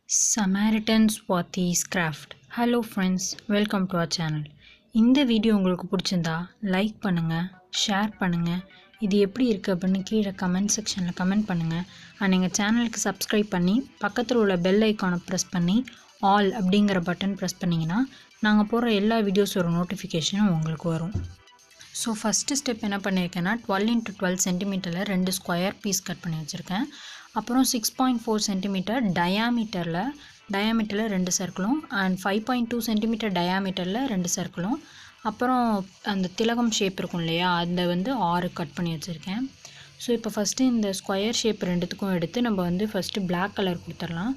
Samaritan Swati's Craft. Hello friends, welcome to our channel. இந்த video உங்களுக்கு பிடிச்சிருந்தா like பண்ணுங்கள், ஷேர் பண்ணுங்கள். இது எப்படி இருக்குது அப்படின்னு கீழே கமெண்ட் செக்ஷனில் கமெண்ட் பண்ணுங்கள். அண்ட் எங்கள் சேனலுக்கு சப்ஸ்கிரைப் பண்ணி பக்கத்தில் உள்ள பெல் ஐக்கானை ப்ரெஸ் பண்ணி ஆல் அப்படிங்கிற பட்டன் ப்ரெஸ் பண்ணிங்கன்னா நாங்கள் போடுற எல்லா வீடியோஸோட நோட்டிஃபிகேஷனும் உங்களுக்கு வரும். ஸோ ஃபஸ்ட்டு ஸ்டெப் என்ன பண்ணியிருக்கேன்னா 12x12 சென்டிமீட்டரில் 2 ஸ்கொயர் பீஸ் கட் பண்ணி வச்சுருக்கேன். அப்புறம் 6.4 சென்டிமீட்டர் டயாமீட்டரில் 2 சர்க்கிளும் அண்ட் 5.2 சென்டிமீட்டர் டயாமீட்டரில் 2 சர்க்கிளும், அப்புறம் அந்த திலகம் ஷேப் இருக்கும் இல்லையா, அதை 6 கட் பண்ணி வச்சுருக்கேன். ஸோ இப்போ ஃபஸ்ட்டு இந்த ஸ்கொயர் ஷேப் ரெண்டுத்துக்கும் எடுத்து நம்ம ஃபஸ்ட்டு பிளாக் கலர் கொடுத்துடலாம்.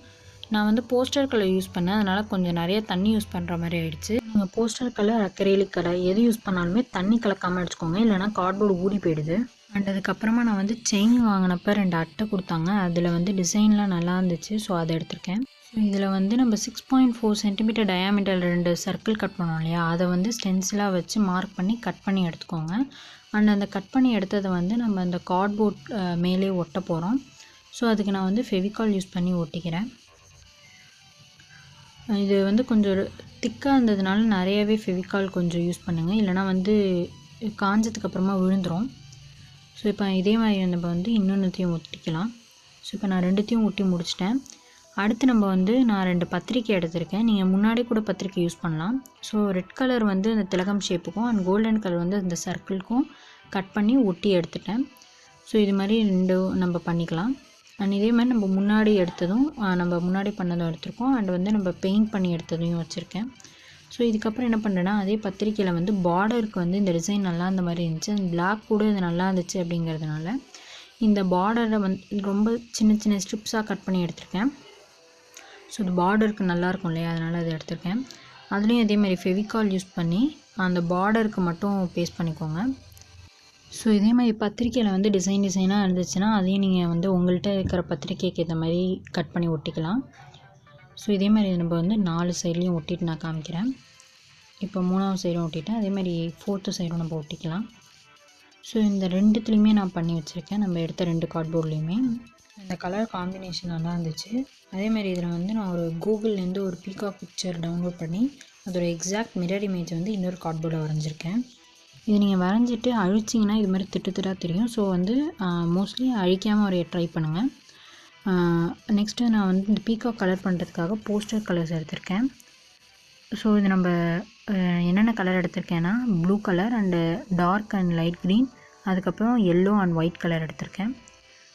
நான் போஸ்டர் கலர் யூஸ் பண்ணேன், அதனால் கொஞ்சம் நிறைய தண்ணி யூஸ் பண்ணுற மாதிரி ஆகிடுச்சு. நீங்கள் போஸ்டர் கலர் அக்ரிலிக் கலர் எது யூஸ் பண்ணாலுமே தண்ணி கலக்காமல் அடிச்சுக்கோங்க, இல்லைனா கார்ட்போர்டு ஊறி போயிடுது. அண்ட் அதுக்கப்புறமா நான் செயின் வாங்கினப்போ 2 அட்டை கொடுத்தாங்க, அதில் டிசைன்லாம் நல்லா இருந்துச்சு. ஸோ அதை எடுத்திருக்கேன். ஸோ இதில் நம்ம 6.4 சென்டிமீட்டர் டயாமீட்டர் 2 சர்க்கிள் கட் பண்ணோம் இல்லையா, அதை ஸ்டென்சிலாக வச்சு மார்க் பண்ணி கட் பண்ணி எடுத்துக்கோங்க. அண்ட் அந்த கட் பண்ணி எடுத்ததை நம்ம அந்த கார்ட்போர்ட் மேலே ஒட்ட போகிறோம். ஸோ அதுக்கு நான் ஃபெவிகால் யூஸ் பண்ணி ஒட்டிக்கிறேன். இது கொஞ்சம் திக்காக இருந்ததுனால நிறையவே ஃபெவிகால் கொஞ்சம் யூஸ் பண்ணுங்கள், இல்லைனா காஞ்சதுக்கப்புறமா விழுந்துடும். ஸோ இப்போ இதே மாதிரி நம்ம இன்னொன்றுத்தையும் ஒட்டிக்கலாம். ஸோ இப்போ நான் 2த்தையும் ஒட்டி முடிச்சிட்டேன். அடுத்து நம்ம நான் 2 பத்திரிக்கை எடுத்திருக்கேன். நீங்கள் முன்னாடி கூட பத்திரிக்கை யூஸ் பண்ணலாம். ஸோ ரெட் கலர் அந்த திலகம் ஷேப்புக்கும் அண்ட் கோல்டன் கலர் அந்த சர்க்கிளுக்கும் கட் பண்ணி ஒட்டி எடுத்துட்டேன். ஸோ இது மாதிரி 2 நம்ம பண்ணிக்கலாம். அண்ட் இதே மாதிரி நம்ம முன்னாடி எடுத்ததும் நம்ம முன்னாடி பண்ணதும் எடுத்திருக்கோம். அண்ட் நம்ம பெயிண்ட் பண்ணி எடுத்ததையும் வச்சுருக்கேன். ஸோ இதுக்கப்புறம் என்ன பண்ணுறேன்னா, அதே பத்திரிக்கையில் பார்டருக்கு இந்த டிசைன் நல்லா இருந்த மாதிரி இருந்துச்சு. அந்த பிளாக் கூட இது நல்லா இருந்துச்சு அப்படிங்கிறதுனால இந்த பார்டரை ரொம்ப சின்ன சின்ன ஸ்ட்ரிப்ஸாக கட் பண்ணி எடுத்திருக்கேன். ஸோ இது பார்டருக்கு நல்லாயிருக்கும் இல்லையா, அதனால் அதை எடுத்திருக்கேன். அதுலேயும் அதே மாதிரி ஃபெவிகால் யூஸ் பண்ணி அந்த பார்டருக்கு மட்டும் பேஸ்ட் பண்ணிக்கோங்க. ஸோ இதே மாதிரி பத்திரிக்கையில் டிசைனாக இருந்துச்சுன்னா அதையும் நீங்கள் உங்கள்கிட்ட இருக்கிற பத்திரிக்கைக்கு ஏற்ற மாதிரி கட் பண்ணி ஒட்டிக்கலாம். ஸோ இதே மாதிரி நம்ம 4 சைட்லேயும் ஒட்டிட்டு நான் காமிக்கிறேன். இப்போ 3வது சைடும் ஒட்டிட்டேன், அதே மாதிரி 4th சைடும் நம்ம ஒட்டிக்கலாம். ஸோ இந்த 2த்துலேயுமே நான் பண்ணி வச்சுருக்கேன், நம்ம எடுத்த 2 கார்ட்போர்ட்லேயுமே. இந்த கலர் காம்பினேஷன் நல்லா இருந்துச்சு. அதே மாதிரி இதில் நான் ஒரு கூகுள்லேருந்து ஒரு பீகாக் பிக்சர் டவுன்லோட் பண்ணி அதோட எக்ஸாக்ட் மிரர் இமேஜ் இன்னொரு கார்ட்போர்டில் வரைஞ்சிருக்கேன். இது நீங்கள் வரைஞ்சிட்டு அழிச்சிங்கன்னா இது மாதிரி திட்டுத்திட்டாக தெரியும். ஸோ மோஸ்ட்லி அழிக்காமல் வரைய ட்ரை பண்ணுங்கள். நெக்ஸ்ட்டு நான் இந்த பீகாக் கலர் பண்ணுறதுக்காக போஸ்டர் கலர்ஸ் எடுத்திருக்கேன். ஸோ இது நம்ம என்னென்ன கலர் எடுத்திருக்கேன்னா blue colour and dark and light green, அதுக்கப்புறம் எல்லோ அண்ட் ஒயிட் கலர் எடுத்திருக்கேன்.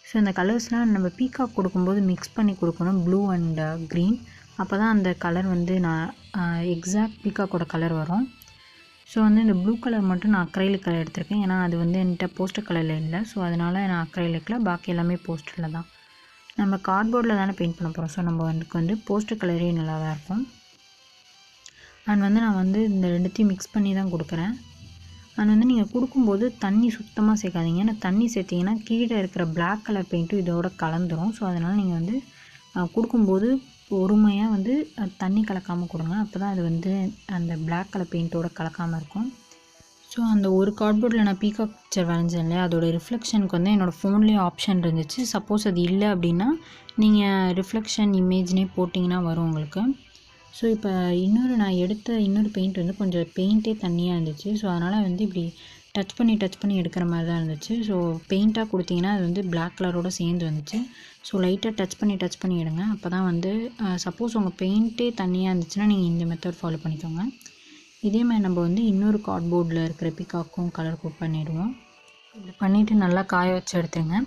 ஸோ இந்த கலர்ஸ்லாம் நம்ம பீகாக் கொடுக்கும்போது மிக்ஸ் பண்ணி கொடுக்கணும், ப்ளூ அண்ட் க்ரீன். அப்போ தான் அந்த கலர் நான் எக்ஸாக்ட் பீகாக்கோட கலர் வரும். ஸோ இந்த ப்ளூ கலர் மட்டும் நான் அக்ரைலிக் கலர் எடுத்திருக்கேன், ஏன்னா அது என்கிட்ட போஸ்டர் கலரில் இல்லை. ஸோ அதனால் நான் அக்ரைலிக்கில், பாக்கி எல்லாமே போஸ்டரில் தான். நம்ம கார்ட்போர்டில் தானே பெயிண்ட் பண்ண போகிறோம். ஸோ நம்ம போஸ்டர் கலரே நல்லா தான் இருக்கும். அண்ட் நான் இந்த 2த்தையும் மிக்ஸ் பண்ணி தான் கொடுக்குறேன். அண்ட் நீங்கள் கொடுக்கும்போது தண்ணி சுத்தமாக சேர்க்காதீங்க, ஏன்னா தண்ணி சேர்த்திங்கன்னா கீழே இருக்கிற பிளாக் கலர் பெயிண்ட்டும் இதோட கலந்துரும். ஸோ அதனால் நீங்கள் கொடுக்கும்போது பொறுமையாக தண்ணி கலக்காமல் கொடுங்க, அப்போ தான் அது அந்த பிளாக் கலர் பெயிண்ட்டோட கலக்காமல் இருக்கும். ஸோ அந்த ஒரு கார்ட்போர்டில் நான் பீகாக் பிக்சர் வரைஞ்சேன் இல்லையா, அதோட ரிஃப்ளெக்ஷனுக்கு என்னோடய ஃபோன்லேயே ஆப்ஷன் இருந்துச்சு. சப்போஸ் அது இல்லை அப்படின்னா நீங்கள் ரிஃப்ளெக்ஷன் இமேஜ்னே போட்டிங்கன்னா வரும் உங்களுக்கு. ஸோ இப்போ நான் எடுத்த இன்னொரு பெயிண்ட் கொஞ்சம் பெயிண்ட்டே தண்ணியாக இருந்துச்சு. ஸோ அதனால் இப்படி டச் பண்ணி எடுக்கிற மாதிரி தான் இருந்துச்சு. ஸோ பெயிண்ட்டாக கொடுத்தீங்கன்னா அது பிளாக் கலரோடு சேர்ந்து வந்துச்சு. ஸோ லைட்டாக டச் பண்ணி எடுங்க, அப்போ தான் சப்போஸ் உங்கள் பெயிண்ட்டே தண்ணியாக இருந்துச்சுன்னா நீங்கள் இந்த மெத்தட் ஃபாலோ பண்ணிக்கோங்க. இதே மாதிரி நம்ம இன்னொரு கார்ட்போர்டில் இருக்கிற பீகாக்கும் கலர் கோட் பண்ணிவிடுவோம். இது பண்ணிவிட்டு நல்லா காய வச்சு எடுத்துருங்க.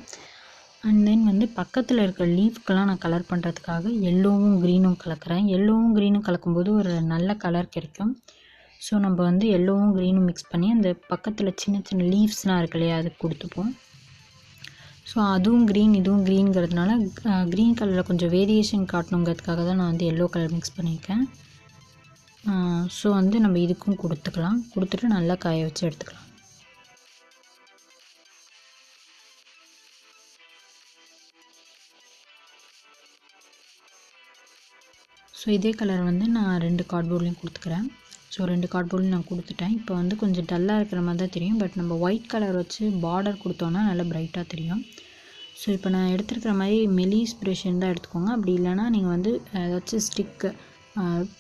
அண்ட் தென் பக்கத்தில் இருக்கிற லீஃப்க்கெல்லாம் நான் கலர் பண்ணுறதுக்காக எல்லோவும் க்ரீனும் கலக்கிறேன். எல்லோவும் க்ரீனும் கலக்கும்போது ஒரு நல்ல கலர் கிடைக்கும். ஸோ நம்ம எல்லோவும் க்ரீனும் மிக்ஸ் பண்ணி அந்த பக்கத்தில் சின்ன சின்ன லீவ்ஸ்லாம் இருக்கு இல்லையா, அதுக்கு கொடுத்துப்போம். ஸோ அதுவும் க்ரீன் இதுவும் க்ரீன்ங்கிறதுனால க்ரீன் கலரில் கொஞ்சம் வேரியேஷன் காட்டணுங்கிறதுக்காக தான் நான் எல்லோ கலர் மிக்ஸ் பண்ணியிருக்கேன். ஸோ நம்ம இதுக்கும் கொடுத்துட்டு நல்லா காய வச்சு எடுத்துக்கலாம். ஸோ இதே கலர் நான் 2 கார்ட்போர்ட்லேயும் கொடுத்துக்கிறேன். ஸோ 2 கார்ட்போர்ட்லையும் நான் கொடுத்துட்டேன். இப்போ கொஞ்சம் டல்லாக இருக்கிற மாதிரி தான் தெரியும், பட் நம்ம ஒயிட் கலர் வச்சு பார்டர் கொடுத்தோன்னா நல்லா ப்ரைட்டாக தெரியும். ஸோ இப்போ நான் எடுத்துருக்கிற மாதிரி மெலிஸ் ப்ரஷ் இருந்தால் எடுத்துக்கோங்க. அப்படி இல்லைனா நீங்கள் வந்து ஏதாச்சும் ஸ்டிக்கு,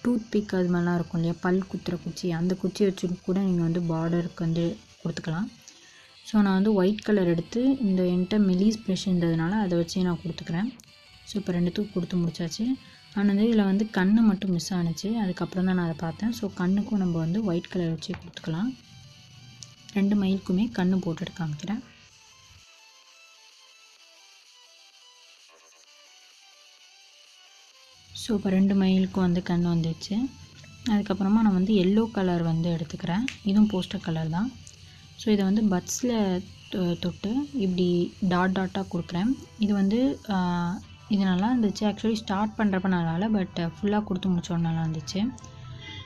டூத் பிக் அது மாதிரிலாம் இருக்கும் இல்லையா, பல் குத்துற குச்சி, அந்த குச்சி வச்சு கூட நீங்கள் வந்து பார்டருக்கு வந்து கொடுத்துக்கலாம். ஸோ நான் வந்து ஒயிட் கலர் எடுத்து இந்த என்கிட்ட மெலிஸ் ப்ரஷ் இருந்ததுனால அதை வச்சு நான் கொடுத்துக்கிறேன். ஸோ இப்போ 2த்துக்கும் கொடுத்து முடிச்சாச்சு. ஆனால் வந்து இதில் வந்து கண் மட்டும் மிஸ் ஆணுச்சு. அதுக்கப்புறம் தான் நான் அதை பார்த்தேன். ஸோ கண்ணுக்கும் நம்ம வந்து ஒயிட் கலர் வச்சு கொடுத்துக்கலாம். 2 மயிலுக்குமே கண் போட்டுட்டு காமிக்கிறேன். ஸோ இப்போ 2 மயிலுக்கும் வந்து கண் வந்துடுச்சு. அதுக்கப்புறமா நான் வந்து எல்லோ கலர் வந்து எடுத்துக்கிறேன். இதுவும் போஸ்டர் கலர் தான். ஸோ இதை வந்து பட்ஸில் தொட்டு இப்படி டாட்டாக கொடுக்குறேன். இது வந்து இது நல்லா இருந்துச்சு. ஆக்சுவலி ஸ்டார்ட் பண்ணுறப்ப நல்லா இல்லை, பட் ஃபுல்லாக கொடுத்து முடிச்சோன்னு நல்லா இருந்துச்சு.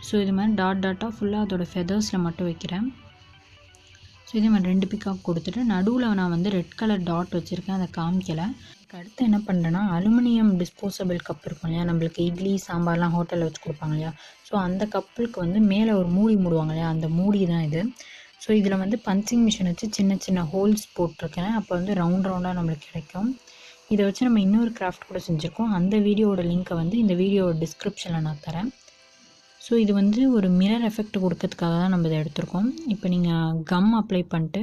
ஸோ இது மாதிரி டாட்டாக ஃபுல்லாக அதோட ஃபெதர்ஸில் மட்டும் வைக்கிறேன். ஸோ இதே மாதிரி 2 பிக்காக் கொடுத்துட்டு நடுவில் நான் வந்து ரெட் கலர் டாட் வச்சுருக்கேன், அதை காமிக்கலை. அடுத்து என்ன பண்ணுறேன்னா, அலுமினியம் டிஸ்போசபிள் கப் இருக்கும் இல்லையா, நம்மளுக்கு இட்லி சாம்பார்லாம் ஹோட்டலில் வச்சு கொடுப்பாங்க இல்லையா, ஸோ அந்த கப்புக்கு வந்து மேலே ஒரு மூடி மூடுவாங்க இல்லையா, அந்த மூடி தான் இது. ஸோ இதில் வந்து பஞ்சிங் மிஷின் வச்சு சின்ன சின்ன ஹோல்ஸ் போட்டிருக்கேன். அப்போ வந்து ரவுண்டாக நம்மளுக்கு கிடைக்கும். இதை வச்சு நம்ம இன்னொரு கிராஃப்ட் கூட செஞ்சுருக்கோம். அந்த வீடியோவோட லிங்க்கை வந்து இந்த வீடியோவோட டிஸ்கிரிப்ஷனில் நான் தரேன். ஸோ இது வந்து ஒரு மிரர் எஃபெக்ட் கொடுக்கறதுக்காக தான் நம்ம இதை எடுத்திருக்கோம். இப்போ நீங்கள் கம் அப்ளை பண்ணிட்டு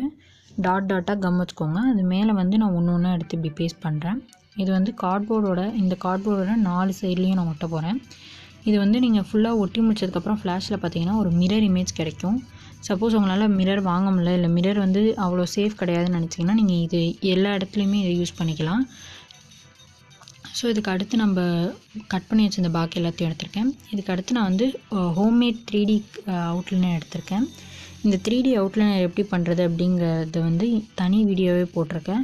டாட்டாக கம் வச்சுக்கோங்க. அது மேலே வந்து நான் ஒன்று ஒன்றா எடுத்து இப்படி பேஸ்ட் பண்ணுறேன். இது வந்து இந்த கார்ட்போர்டோட 4 சைட்லேயும் நான் ஒட்ட போகிறேன். இது வந்து நீங்கள் ஃபுல்லாக ஒட்டி முடிச்சதுக்கப்புறம் ஃப்ளாஷில் பார்த்தீங்கன்னா ஒரு மிரர் இமேஜ் கிடைக்கும். சப்போஸ் உங்களால் மிரர் வாங்க முடியல, இல்லை மிரர் வந்து அவ்வளோ சேஃப் கிடையாதுன்னு நினச்சிங்கன்னா நீங்கள் இது எல்லா இடத்துலையுமே இதை யூஸ் பண்ணிக்கலாம். ஸோ இதுக்கு அடுத்து நம்ம கட் பண்ணி வச்சு இந்த பாக்கி எல்லாத்தையும் எடுத்திருக்கேன். இதுக்கு அடுத்து நான் வந்து ஹோம்மேட் 3D அவுட்லைனர் எடுத்திருக்கேன். இந்த 3D அவுட்லைனர் எப்படி பண்ணுறது அப்படிங்கிறத வந்து தனி வீடியோவே போட்டிருக்கேன்.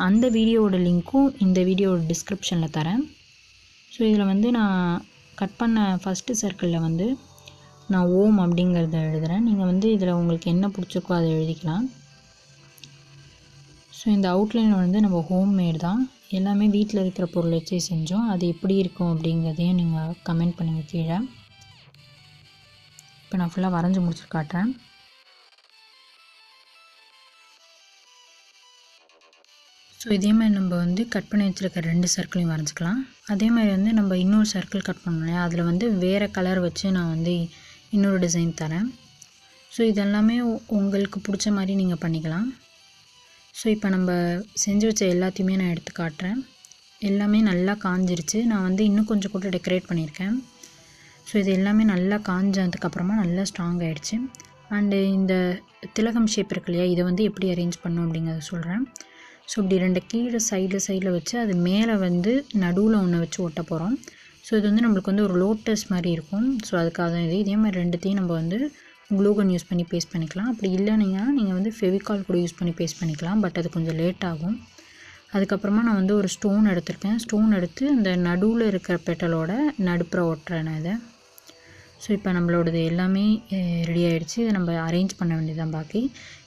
அந்த வீடியோவோட லிங்க்கும் இந்த வீடியோவோட டிஸ்கிரிப்ஷனில் தரேன். ஸோ இதில் வந்து நான் கட் பண்ண ஃபஸ்ட்டு சர்க்கிளில் வந்து நான் ஓம் அப்படிங்கிறத எழுதுகிறேன். நீங்கள் வந்து இதில் உங்களுக்கு என்ன பிடிச்சிருக்கோ அதை எழுதிக்கலாம். ஸோ இந்த அவுட்லைன் வந்து நம்ம ஹோம்மேட் தான், எல்லாமே வீட்டில் இருக்கிற பொருள் வச்சே செஞ்சோம். அது எப்படி இருக்கும் அப்படிங்கிறதையும் நீங்கள் கமெண்ட் பண்ணுங்கள் கீழே. இப்போ நான் ஃபுல்லாக வரைஞ்சி முடிச்சு காட்டுறேன். ஸோ இதே மாதிரி நம்ம வந்து கட் பண்ணி வச்சுருக்க 2 சர்க்கிளையும் வரைஞ்சிக்கலாம். அதே மாதிரி வந்து நம்ம இன்னொரு சர்க்கிள் கட் பண்ணோம் இல்லையா, அதில் வந்து வேறு கலர் வச்சு நான் வந்து இன்னொரு டிசைன் தரேன். ஸோ இதெல்லாமே உங்களுக்கு பிடிச்ச மாதிரி நீங்கள் பண்ணிக்கலாம். ஸோ இப்போ நம்ம செஞ்சு வச்ச எல்லாத்தையுமே நான் எடுத்து காட்டுறேன். எல்லாமே நல்லா காஞ்சிருச்சு. நான் வந்து இன்னும் கொஞ்சம் கூட டெக்கரேட் பண்ணியிருக்கேன். ஸோ இது எல்லாமே நல்லா காஞ்சதுக்கப்புறமா நல்லா ஸ்ட்ராங் ஆகிடுச்சு. அண்டு இந்த திலகம் ஷேப் இருக்கு இல்லையா, இதை வந்து எப்படி அரேஞ்ச் பண்ணணும் அப்படிங்கிறத சொல்கிறேன். ஸோ இப்படி 2 கீழே சைடில் வச்சு அது மேலே வந்து நடுவில் ஒன்று வச்சு ஒட்ட போகிறோம். ஸோ இது வந்து நம்மளுக்கு வந்து ஒரு லோட்டஸ் மாதிரி இருக்கும். ஸோ அதுக்காக தான் இது. இதே மாதிரி 2த்தையும் நம்ம வந்து க்ளூகன் யூஸ் பண்ணி பேஸ்ட் பண்ணிக்கலாம். அப்படி இல்லைன்னா நீங்கள் வந்து ஃபெவிகால் கூட யூஸ் பண்ணி பேஸ்ட் பண்ணிக்கலாம். பட் அது கொஞ்சம் லேட் ஆகும். அதுக்கப்புறமா நான் வந்து ஒரு ஸ்டோன் எடுத்திருக்கேன். ஸ்டோன் எடுத்து இந்த நடுவில் இருக்கிற பெட்டலோட நடுப்புற ஒட்டுறேன் இதை. ஸோ இப்போ நம்மளோடது எல்லாமே ரெடி ஆகிடுச்சு. இதை நம்ம அரேஞ்ச் பண்ண வேண்டியதான் பாக்கி.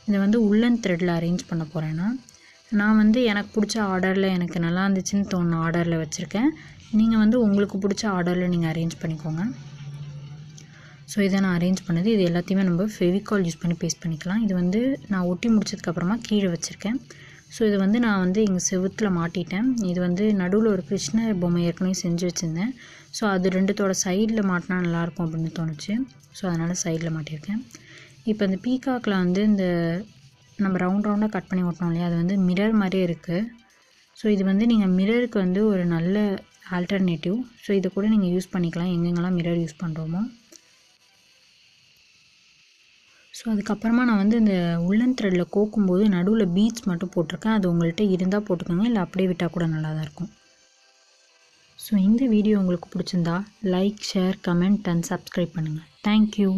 இதை வந்து உள்ளன் த்ரெட்டில் அரேஞ்ச் பண்ண போகிறேன்னா, நான் வந்து எனக்கு பிடிச்ச ஆர்டரில், எனக்கு நல்லா இருந்துச்சுன்னு தோணுன ஆர்டரில் வச்சுருக்கேன். நீங்கள் வந்து உங்களுக்கு பிடிச்ச ஆர்டரில் நீங்கள் அரேஞ்ச் பண்ணிக்கோங்க. ஸோ இதை நான் அரேஞ்ச் பண்ணது. இது எல்லாத்தையுமே நம்ம ஃபெவிகால் யூஸ் பண்ணி பேஸ்ட் பண்ணிக்கலாம். இது வந்து நான் ஒட்டி முடிச்சதுக்கப்புறமா கீழே வச்சுருக்கேன். ஸோ இது வந்து நான் வந்து எங்கள் செவுத்தில் மாட்டிட்டேன். இது வந்து நடுவில் ஒரு கிருஷ்ணர் பொம்மை ஏற்கனவே செஞ்சு வச்சுருந்தேன். ஸோ அது 2தோட சைடில் மாட்டினா நல்லாயிருக்கும் அப்படின்னு தோணுச்சு. ஸோ அதனால் சைடில் மாட்டியிருக்கேன். இப்போ இந்த பீகாக்கில் வந்து இந்த நம்ம ரவுண்டாக கட் பண்ணி ஓட்டணும் இல்லையா, அது வந்து மிரர் மாதிரியே இருக்குது. ஸோ இது வந்து நீங்கள் மிரருக்கு வந்து ஒரு நல்ல ஆல்டர்னேட்டிவ். ஸோ இதை கூட நீங்கள் யூஸ் பண்ணிக்கலாம் எங்கெங்கெல்லாம் மிரர் யூஸ் பண்ணுறோமோ. ஸோ அதுக்கப்புறமா நான் வந்து இந்த உள்ளன் த்ரெட்டில் கோக்கும்போது நடுவில் பீட்ஸ் மட்டும் போட்டிருக்கேன். அது உங்கள்கிட்ட இருந்தால் போட்டுக்கோங்க, இல்லை அப்படியே விட்டால் கூட நல்லா தான் இருக்கும். ஸோ இந்த வீடியோ உங்களுக்கு பிடிச்சிருந்தா like, share, comment and subscribe பண்ணுங்கள். தேங்க்யூ.